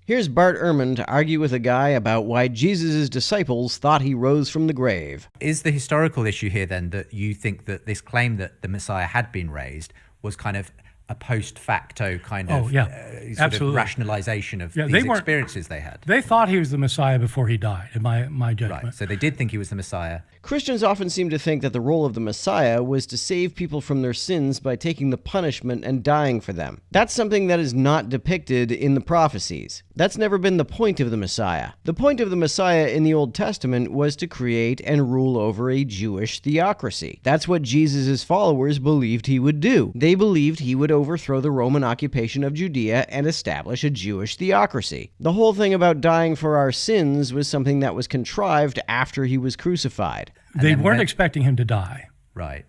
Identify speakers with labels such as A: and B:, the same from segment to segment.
A: Here's Bart Ehrman to argue with a guy about why Jesus' disciples thought he rose from the grave.
B: Is the historical issue here then that you think that this claim that the Messiah had been raised was kind of a post facto kind of sort of rationalization of these experiences they had?
C: They thought he was the Messiah before he died, in my judgment.
B: Right, so they did think he was the Messiah.
A: Christians often seem to think that the role of the Messiah was to save people from their sins by taking the punishment and dying for them. That's something that is not depicted in the prophecies. That's never been the point of the Messiah. The point of the Messiah in the Old Testament was to create and rule over a Jewish theocracy. That's what Jesus' followers believed he would do. They believed he would overthrow the Roman occupation of Judea and establish a Jewish theocracy. The whole thing about dying for our sins was something that was contrived after he was crucified.
C: They weren't expecting him to die.
B: Right.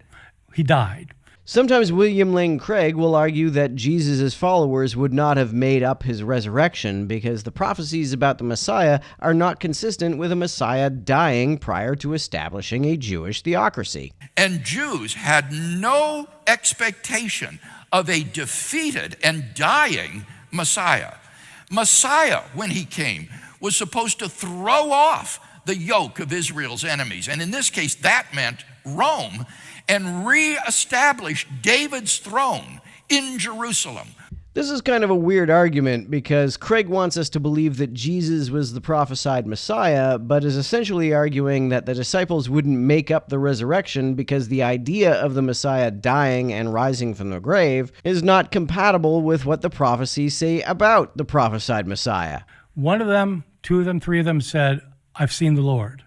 C: He died.
A: Sometimes William Lane Craig will argue that Jesus' followers would not have made up his resurrection because the prophecies about the Messiah are not consistent with a Messiah dying prior to establishing a Jewish theocracy.
D: And Jews had no expectation of a defeated and dying Messiah. Messiah, when he came, was supposed to throw off the yoke of Israel's enemies. And in this case, that meant Rome, and reestablish David's throne in Jerusalem.
A: This is kind of a weird argument because Craig wants us to believe that Jesus was the prophesied Messiah, but is essentially arguing that the disciples wouldn't make up the resurrection because the idea of the Messiah dying and rising from the grave is not compatible with what the prophecies say about the prophesied Messiah.
C: One of them, two of them, three of them said, "I've seen the Lord."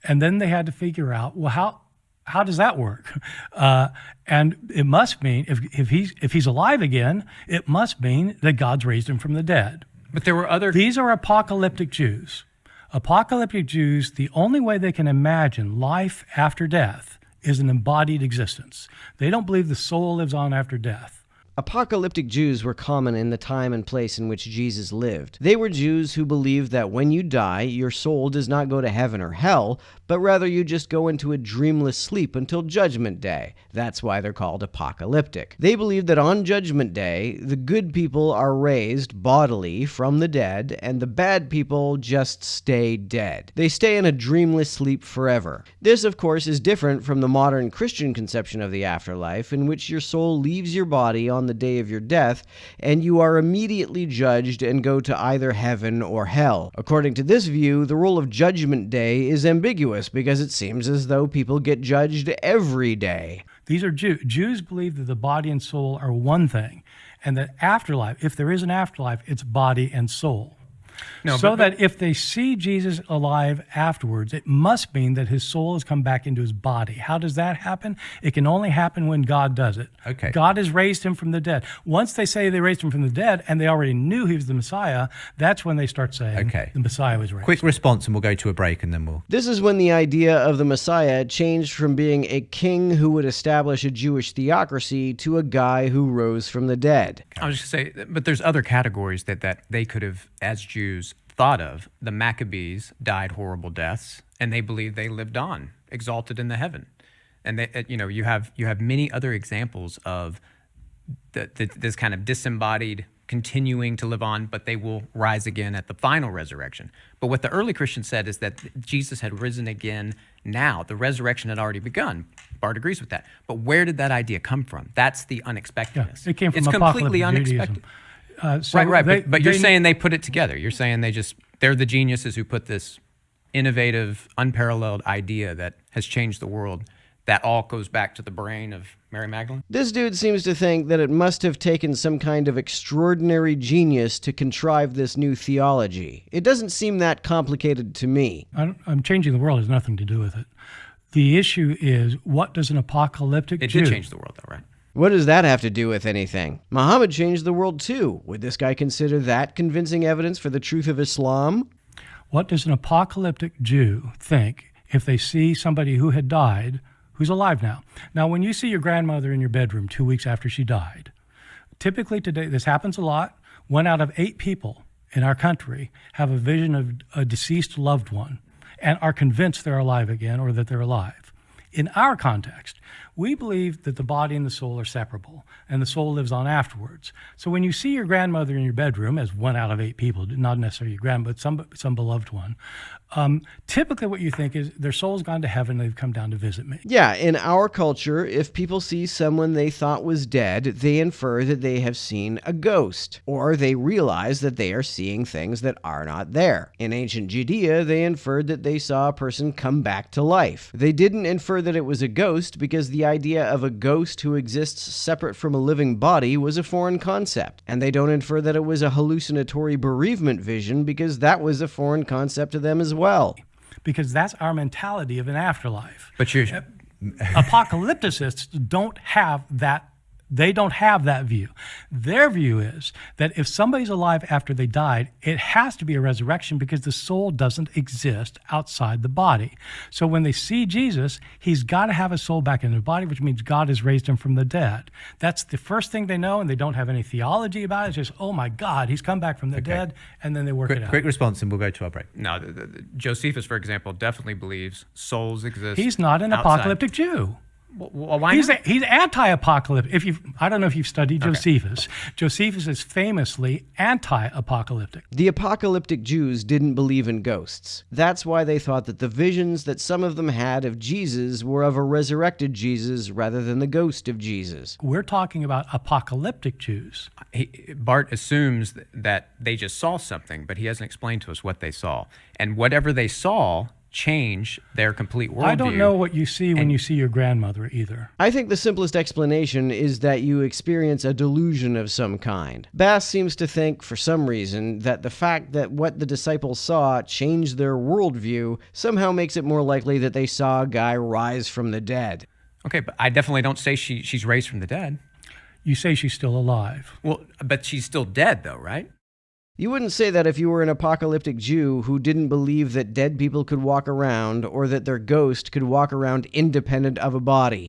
C: And then they had to figure out, well, how does that work? And it must mean, if he's alive again, it must mean that God's raised him from the dead.
B: But there were other...
C: These are apocalyptic Jews. Apocalyptic Jews, the only way they can imagine life after death is an embodied existence. They don't believe the soul lives on after death.
A: Apocalyptic Jews were common in the time and place in which Jesus lived. They were Jews who believed that when you die, your soul does not go to heaven or hell, but rather you just go into a dreamless sleep until Judgment Day. That's why they're called apocalyptic. They believed that on Judgment Day, the good people are raised bodily from the dead, and the bad people just stay dead. They stay in a dreamless sleep forever. This, of course, is different from the modern Christian conception of the afterlife, in which your soul leaves your body on the day of your death, and you are immediately judged and go to either heaven or hell. According to this view, the role of Judgment Day is ambiguous because it seems as though people get judged every day.
C: These are Jews. Jews believe that the body and soul are one thing, and that afterlife, if there is an afterlife, it's body and soul. That if they see Jesus alive afterwards, it must mean that his soul has come back into his body. How does that happen? It can only happen when God does it.
B: Okay.
C: God has raised him from the dead. Once they say they raised him from the dead and they already knew he was the Messiah, that's when they start saying the Messiah was raised.
B: Quick response and we'll go to a break and then we'll...
A: This is when the idea of the Messiah changed from being a king who would establish a Jewish theocracy to a guy who rose from the dead.
E: I was just going to say, but there's other categories that they could have, as Jews, thought of. The Maccabees died horrible deaths, and they believe they lived on, exalted in the heaven. And they, you have many other examples of this kind of disembodied continuing to live on, but they will rise again at the final resurrection. But what the early Christians said is that Jesus had risen again now. The resurrection had already begun. Bart agrees with that. But where did that idea come from? That's the unexpectedness.
C: It came from
E: it's completely
C: apocalyptic
E: unexpected.
C: Judaism.
E: Right. But you're saying they put it together. You're saying they're the geniuses who put this innovative, unparalleled idea that has changed the world. That all goes back to the brain of Mary Magdalene?
A: This dude seems to think that it must have taken some kind of extraordinary genius to contrive this new theology. It doesn't seem that complicated to me.
C: I'm changing the world has nothing to do with it. The issue is, what does an apocalyptic Jew...
E: It did change the world, though, right?
A: What does that have to do with anything? Muhammad changed the world too. Would this guy consider that convincing evidence for the truth of Islam?
C: What does an apocalyptic Jew think if they see somebody who had died who's alive now? Now, when you see your grandmother in your bedroom 2 weeks after she died, typically today, this happens a lot, 1 out of 8 people in our country have a vision of a deceased loved one and are convinced they're alive again or that they're alive. In our context, We believe that the body and the soul are separable, and the soul lives on afterwards. So when you see your grandmother in your bedroom, as 1 out of 8 people, not necessarily your grandmother, but some beloved one, typically what you think is their soul's gone to heaven, they've come down to visit me.
A: Yeah, in our culture, if people see someone they thought was dead, they infer that they have seen a ghost, or they realize that they are seeing things that are not there. In ancient Judea, they inferred that they saw a person come back to life. They didn't infer that it was a ghost because the idea of a ghost who exists separate from a living body was a foreign concept. And they don't infer that it was a hallucinatory bereavement vision because that was a foreign concept to them as well.
C: Because that's our mentality of an afterlife.
B: But you're...
C: Apocalypticists don't have that. They don't have that view. Their view is that if somebody's alive after they died, it has to be a resurrection because the soul doesn't exist outside the body. So when they see Jesus, he's got to have a soul back in the body, which means God has raised him from the dead. That's the first thing they know, and they don't have any theology about it. It's just, oh my God, he's come back from the dead, and then they work it out.
B: Quick response, and we'll go to our break.
E: No, Josephus, for example, definitely believes souls exist.
C: He's not an
E: outside.
C: apocalyptic Jew.
E: Well, why not?
C: He's anti-apocalyptic. I don't know if you've studied Josephus. Josephus is famously anti-apocalyptic.
A: The apocalyptic Jews didn't believe in ghosts. That's why they thought that the visions that some of them had of Jesus were of a resurrected Jesus rather than the ghost of Jesus.
C: We're talking about apocalyptic Jews.
E: Bart assumes that they just saw something, but he hasn't explained to us what they saw. And whatever they saw change their complete worldview.
C: I don't know what you see when you see your grandmother either.
A: I think the simplest explanation is that you experience a delusion of some kind. Bass seems to think, for some reason, that the fact that what the disciples saw changed their worldview somehow makes it more likely that they saw a guy rise from the dead.
E: Okay, but I definitely don't say she's raised from the dead.
C: You say she's still alive.
E: Well, but she's still dead though, right?
A: You wouldn't say that if you were an apocalyptic Jew who didn't believe that dead people could walk around or that their ghost could walk around independent of a body.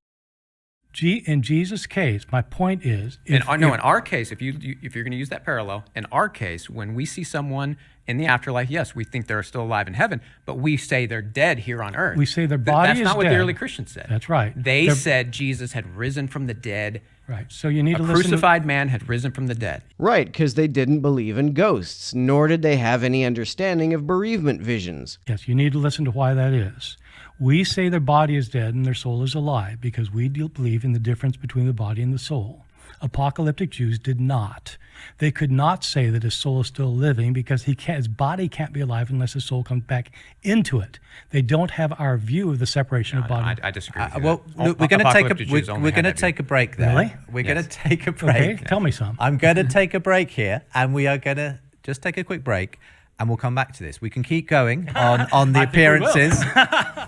C: In Jesus' case, my point is...
E: In our case, if you're going to use that parallel, in our case, when we see someone in the afterlife, yes, we think they're still alive in heaven, but we say they're dead here on earth.
C: We say their body is dead.
E: That's not what the early Christians said.
C: That's right.
E: They said Jesus had risen from the dead.
C: Right. So you need to listen.
E: A crucified man had risen from the dead.
A: Right, because they didn't believe in ghosts, nor did they have any understanding of bereavement visions.
C: Yes, you need to listen to why that is. We say their body is dead and their soul is alive because we believe in the difference between the body and the soul. Apocalyptic Jews did not. They could not say that his soul is still living because his body can't be alive unless his soul comes back into it. They don't have our view of the separation of body.
E: I disagree with you.
B: Well, look, we're going to take a break there.
C: Really?
B: We're going to take a break.
C: Okay, tell me some.
B: I'm going to take a break here, and we are going to just take a quick break, and we'll come back to this. We can keep going on the appearances.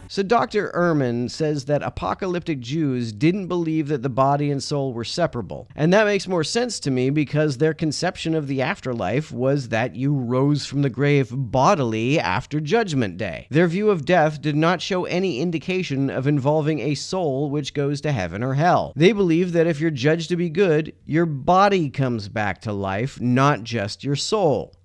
A: So Dr. Ehrman says that apocalyptic Jews didn't believe that the body and soul were separable. And that makes more sense to me because their conception of the afterlife was that you rose from the grave bodily after Judgment Day. Their view of death did not show any indication of involving a soul which goes to heaven or hell. They believe that if you're judged to be good, your body comes back to life, not just your soul.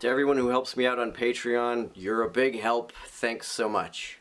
A: To everyone who helps me out on Patreon, you're a big help. Thanks so much.